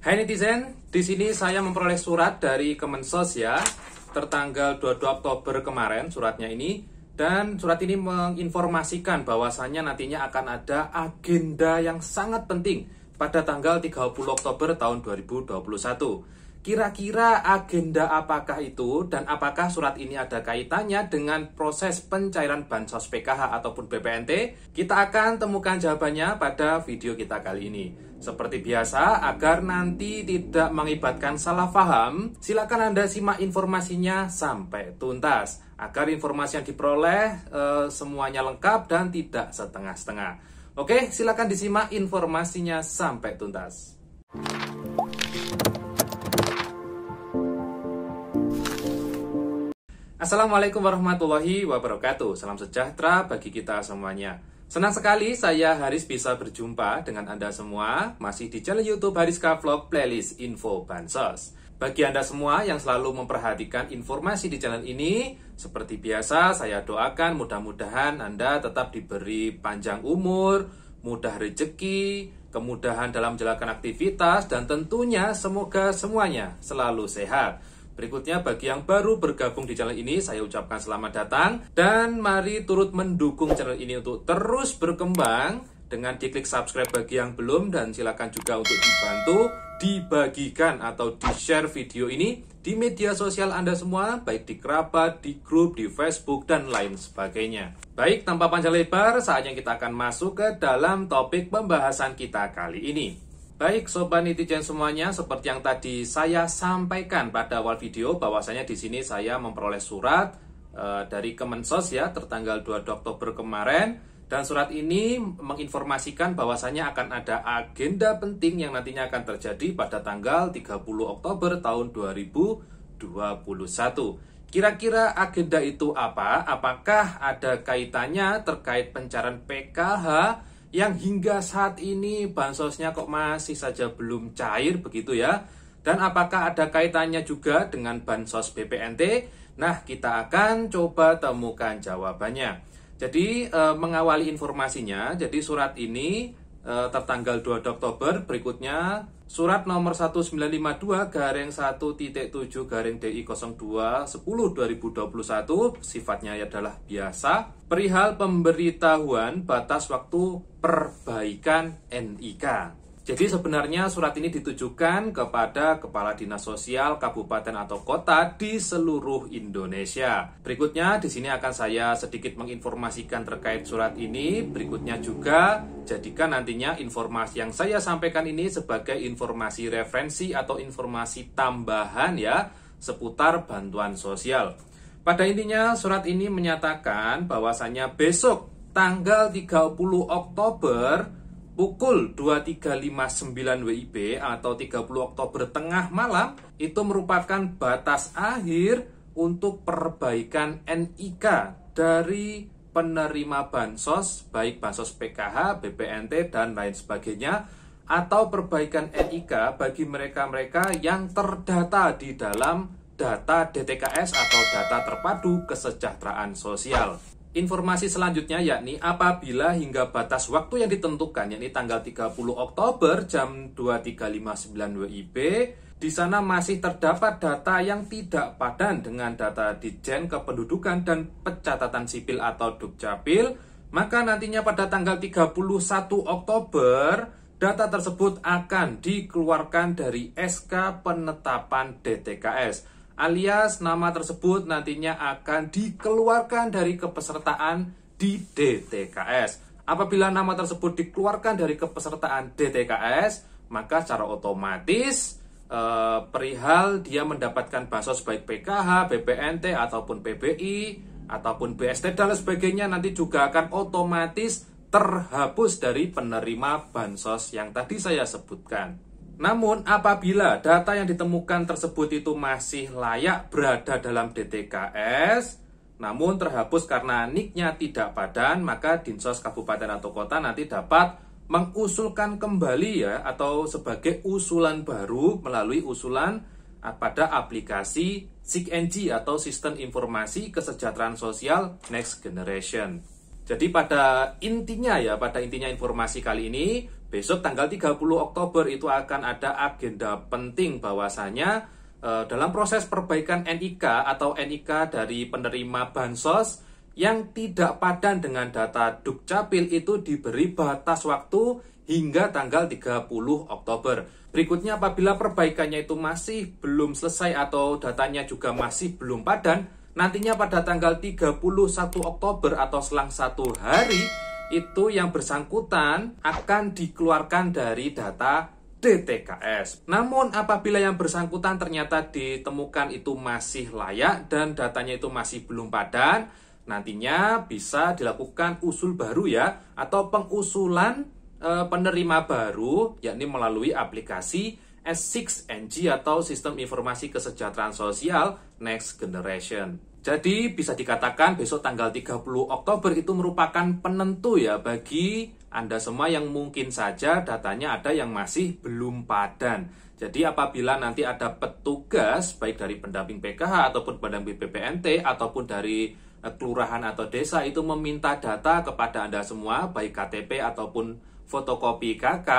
Hai netizen, di sini saya memperoleh surat dari Kemensos ya, tertanggal 22 Oktober kemarin suratnya ini. Dan surat ini menginformasikan bahwasannya nantinya akan ada agenda yang sangat penting pada tanggal 30 Oktober tahun 2021. Kira-kira agenda apakah itu dan apakah surat ini ada kaitannya dengan proses pencairan Bansos PKH ataupun BPNT? Kita akan temukan jawabannya pada video kita kali ini. Seperti biasa, agar nanti tidak mengakibatkan salah paham, silakan Anda simak informasinya sampai tuntas. Agar informasi yang diperoleh semuanya lengkap dan tidak setengah-setengah. Oke, silakan disimak informasinya sampai tuntas. Assalamualaikum warahmatullahi wabarakatuh. Salam sejahtera bagi kita semuanya. Senang sekali saya Haris bisa berjumpa dengan Anda semua masih di channel YouTube Hariska Vlog Playlist Info Bansos. Bagi Anda semua yang selalu memperhatikan informasi di channel ini, seperti biasa saya doakan mudah-mudahan Anda tetap diberi panjang umur, mudah rezeki, kemudahan dalam menjalankan aktivitas, dan tentunya semoga semuanya selalu sehat. Berikutnya bagi yang baru bergabung di channel ini, saya ucapkan selamat datang dan mari turut mendukung channel ini untuk terus berkembang dengan diklik subscribe bagi yang belum, dan silakan juga untuk dibantu dibagikan atau di-share video ini di media sosial Anda semua, baik di kerabat, di grup, di Facebook, dan lain sebagainya. Baik, tanpa panjang lebar, saatnya kita akan masuk ke dalam topik pembahasan kita kali ini. Baik, sobat netizen semuanya, seperti yang tadi saya sampaikan pada awal video, bahwasanya di sini saya memperoleh surat dari Kemensos ya, tertanggal 2 Oktober kemarin, dan surat ini menginformasikan bahwasanya akan ada agenda penting yang nantinya akan terjadi pada tanggal 30 Oktober tahun 2021. Kira-kira agenda itu apa? Apakah ada kaitannya terkait pencairan PKH yang hingga saat ini bansosnya kok masih saja belum cair begitu ya? Dan apakah ada kaitannya juga dengan bansos BPNT? Nah, kita akan coba temukan jawabannya. Jadi mengawali informasinya, jadi surat ini tertanggal 2 Oktober, berikutnya surat nomor 1952-1-DI02-10/2021 sifatnya adalah biasa, perihal pemberitahuan batas waktu perbaikan NIK. Jadi sebenarnya surat ini ditujukan kepada Kepala Dinas Sosial Kabupaten atau Kota di seluruh Indonesia. Berikutnya di sini akan saya sedikit menginformasikan terkait surat ini. Berikutnya juga jadikan nantinya informasi yang saya sampaikan ini sebagai informasi referensi atau informasi tambahan ya seputar bantuan sosial. Pada intinya surat ini menyatakan bahwasannya besok tanggal 30 Oktober pukul 23.59 WIB atau 30 Oktober tengah malam itu merupakan batas akhir untuk perbaikan NIK dari penerima bansos, baik bansos PKH, BPNT, dan lain sebagainya, atau perbaikan NIK bagi mereka-mereka yang terdata di dalam data DTKS atau data terpadu kesejahteraan sosial. Informasi selanjutnya yakni apabila hingga batas waktu yang ditentukan yakni tanggal 30 Oktober jam 23.59 WIB di sana masih terdapat data yang tidak padan dengan data Ditjen Kependudukan dan Pencatatan Sipil atau Dukcapil, maka nantinya pada tanggal 31 Oktober data tersebut akan dikeluarkan dari SK penetapan DTKS. Alias nama tersebut nantinya akan dikeluarkan dari kepesertaan di DTKS. Apabila nama tersebut dikeluarkan dari kepesertaan DTKS, maka secara otomatis perihal dia mendapatkan bansos baik PKH, BPNT, ataupun PBI, ataupun BST, dan lain sebagainya nanti juga akan otomatis terhapus dari penerima bansos yang tadi saya sebutkan. Namun apabila data yang ditemukan tersebut itu masih layak berada dalam DTKS, namun terhapus karena NIK-nya tidak padan, maka Dinsos Kabupaten atau Kota nanti dapat mengusulkan kembali ya, atau sebagai usulan baru melalui usulan pada aplikasi SIKNG atau Sistem Informasi Kesejahteraan Sosial Next Generation. Jadi pada intinya informasi kali ini, besok tanggal 30 Oktober itu akan ada agenda penting bahwasanya dalam proses perbaikan NIK atau NIK dari penerima bansos yang tidak padan dengan data Dukcapil itu diberi batas waktu hingga tanggal 30 Oktober. Berikutnya apabila perbaikannya itu masih belum selesai atau datanya juga masih belum padan, nantinya pada tanggal 31 Oktober atau selang 1 hari, itu yang bersangkutan akan dikeluarkan dari data DTKS. Namun apabila yang bersangkutan ternyata ditemukan itu masih layak dan datanya itu masih belum padan, nantinya bisa dilakukan usul baru ya, atau pengusulan penerima baru, yakni melalui aplikasi S6NG atau Sistem Informasi Kesejahteraan Sosial Next Generation. Jadi bisa dikatakan besok tanggal 30 Oktober itu merupakan penentu ya bagi Anda semua yang mungkin saja datanya ada yang masih belum padan. Jadi apabila nanti ada petugas baik dari pendamping PKH ataupun pendamping BPNT ataupun dari kelurahan atau desa itu meminta data kepada Anda semua baik KTP ataupun fotokopi KK,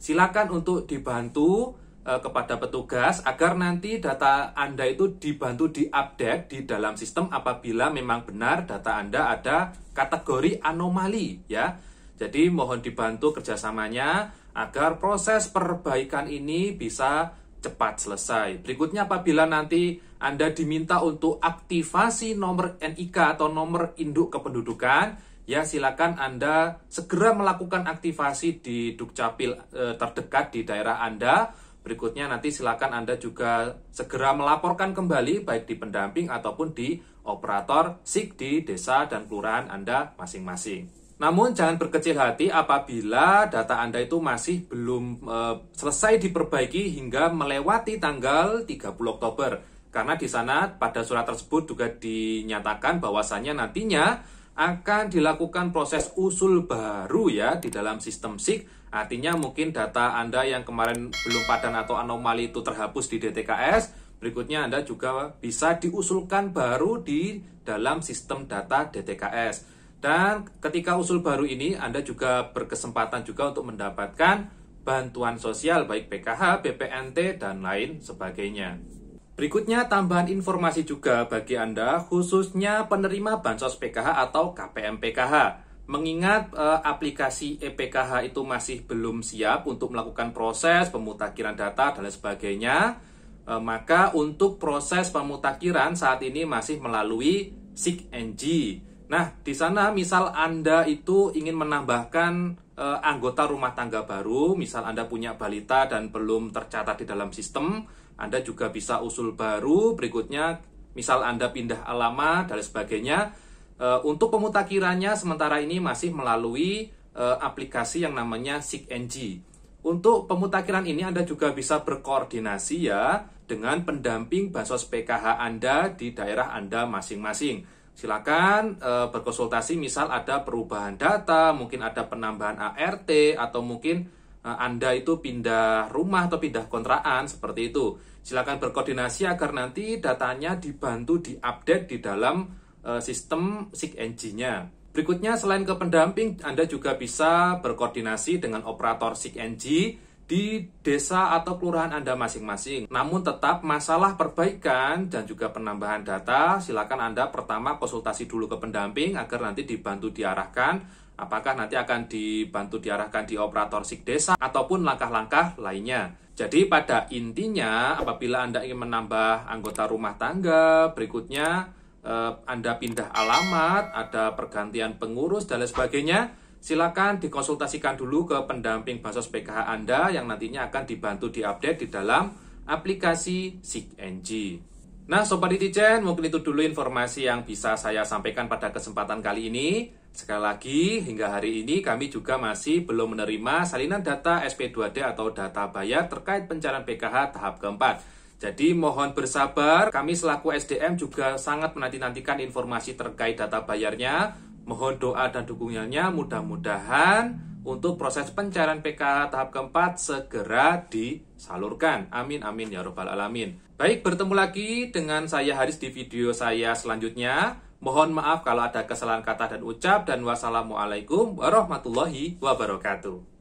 silakan untuk dibantu kepada petugas agar nanti data Anda itu dibantu diupdate di dalam sistem apabila memang benar data Anda ada kategori anomali ya. Jadi mohon dibantu kerjasamanya agar proses perbaikan ini bisa cepat selesai. Berikutnya apabila nanti Anda diminta untuk aktivasi nomor NIK atau nomor induk kependudukan, ya silakan Anda segera melakukan aktivasi di Dukcapil terdekat di daerah Anda. Berikutnya nanti silakan Anda juga segera melaporkan kembali baik di pendamping ataupun di operator SIK di desa dan kelurahan Anda masing-masing. Namun jangan berkecil hati apabila data Anda itu masih belum selesai diperbaiki hingga melewati tanggal 30 Oktober. Karena di sana pada surat tersebut juga dinyatakan bahwasannya nantinya akan dilakukan proses usul baru ya di dalam sistem SIK. Artinya mungkin data Anda yang kemarin belum padan atau anomali itu terhapus di DTKS, berikutnya Anda juga bisa diusulkan baru di dalam sistem data DTKS. Dan ketika usul baru ini Anda juga berkesempatan juga untuk mendapatkan bantuan sosial baik PKH, BPNT, dan lain sebagainya. Berikutnya tambahan informasi juga bagi Anda khususnya penerima bansos PKH atau KPM PKH. Mengingat aplikasi ePKH itu masih belum siap untuk melakukan proses pemutakhiran data dan lain sebagainya, maka untuk proses pemutakhiran saat ini masih melalui SIK-NG. Nah, di sana misal Anda itu ingin menambahkan anggota rumah tangga baru, misal Anda punya balita dan belum tercatat di dalam sistem, Anda juga bisa usul baru. Berikutnya, misal Anda pindah alamat dan sebagainya. Untuk pemutakhirannya sementara ini masih melalui aplikasi yang namanya SIK-NG. Untuk pemutakhiran ini Anda juga bisa berkoordinasi ya dengan pendamping bansos PKH Anda di daerah Anda masing-masing. Silakan berkonsultasi misal ada perubahan data, mungkin ada penambahan ART atau mungkin Anda itu pindah rumah atau pindah kontrakan seperti itu. Silakan berkoordinasi agar nanti datanya dibantu diupdate di dalam sistem SIK-NG-nya. Berikutnya selain ke pendamping, Anda juga bisa berkoordinasi dengan operator SIK-NG di desa atau kelurahan Anda masing-masing. Namun tetap masalah perbaikan dan juga penambahan data, silakan Anda pertama konsultasi dulu ke pendamping agar nanti dibantu diarahkan apakah nanti akan dibantu diarahkan di operator SIK desa ataupun langkah-langkah lainnya. Jadi pada intinya apabila Anda ingin menambah anggota rumah tangga, berikutnya Anda pindah alamat, ada pergantian pengurus dan lain sebagainya, silakan dikonsultasikan dulu ke pendamping bansos PKH Anda yang nantinya akan dibantu diupdate di dalam aplikasi SIK-NG. Nah, Sobat Netizen, mungkin itu dulu informasi yang bisa saya sampaikan pada kesempatan kali ini. Sekali lagi, hingga hari ini kami juga masih belum menerima salinan data SP2D atau data bayar terkait pencairan PKH tahap keempat. Jadi mohon bersabar, kami selaku SDM juga sangat menanti-nantikan informasi terkait data bayarnya. Mohon doa dan dukungannya, mudah-mudahan untuk proses pencairan PKH tahap keempat segera disalurkan. Amin, amin, ya robbal alamin. Baik, bertemu lagi dengan saya Haris di video saya selanjutnya. Mohon maaf kalau ada kesalahan kata dan ucap, dan wassalamualaikum warahmatullahi wabarakatuh.